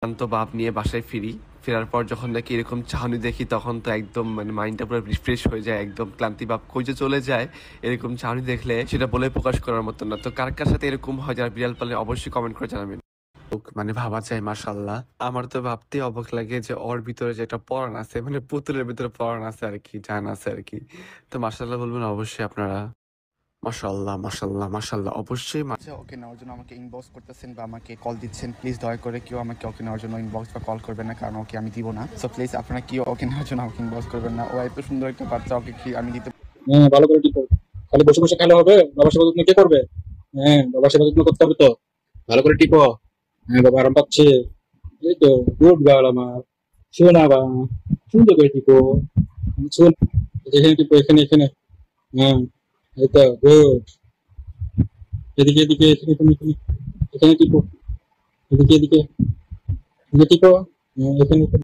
শান্ত ভাব নিয়ে বাসায় ফিরি। ফেরার পর যখন নাকি এরকম চাহনি দেখি তখন তো একদম মানে মাইন্ডটা পুরো রিফ্রেশ হয়ে যায়। একদম ক্লান্তি ভাব কই যে চলে যায় এরকম চাহনি দেখলে সেটা বলে প্রকাশ করার মতো না। তো কার সাথে এরকম হয় যারা বিড়াল পালে অবশ্যই কমেন্ট করে জানাবেন। মানে ভাবা যায় মাশাআল্লাহ। আমার তো ভাবতেই অবাক লাগে যে ওর ভিতরে যে একটা পরাণ আছে মানে পুতুলের ভিতরে পরাণ আছে আরকি, জান আছে আরকি। তো মাশাআল্লাহ বলবেন অবশ্যই আপনারা। মাশাআল্লাহ, মাশাআল্লাহ, মাশাআল্লাহ অবশ্যই আচ্ছা, ওকে নেওয়ার জন্য আমাকে ইনবক্স করতেছেন বা আমাকে কল দিচ্ছেন, প্লিজ দয়া করে কেউ আমাকে ওকে নেওয়ার জন্য ইনবক্স বা কল করবেন না, কারণ ওকে আমি দিব না। সো প্লিজ আপনারা কেউ ওকে নেওয়ার জন্য আমাকে ইনবক্স করবেন না। ও এত সুন্দর একটা বাচ্চা, ওকে কি আমি দিতে হ্যাঁ, ভালো করে টিপো। খালি বসে বসে খেলে হবে? বাবার সেবা যত্ন কে করবে? হ্যাঁ, বাবার সেবা যত্ন করতে হবে তো। ভালো করে টিপো। হ্যাঁ, বাবা আরাম পাচ্ছে। এই তো, গুড গার্ল আমার। শোনা বা, সুন্দর করে টিপো। শোন, এখানে টিপো, এখানে এখানে। হ্যাঁ, এই তো, গুড। এদিকে এদিকে, এখানে এখানে এখানে। এখানে টিপো, এদিকে এদিকে, এদিকে টিপো। হ্যাঁ, এখানে এখানে।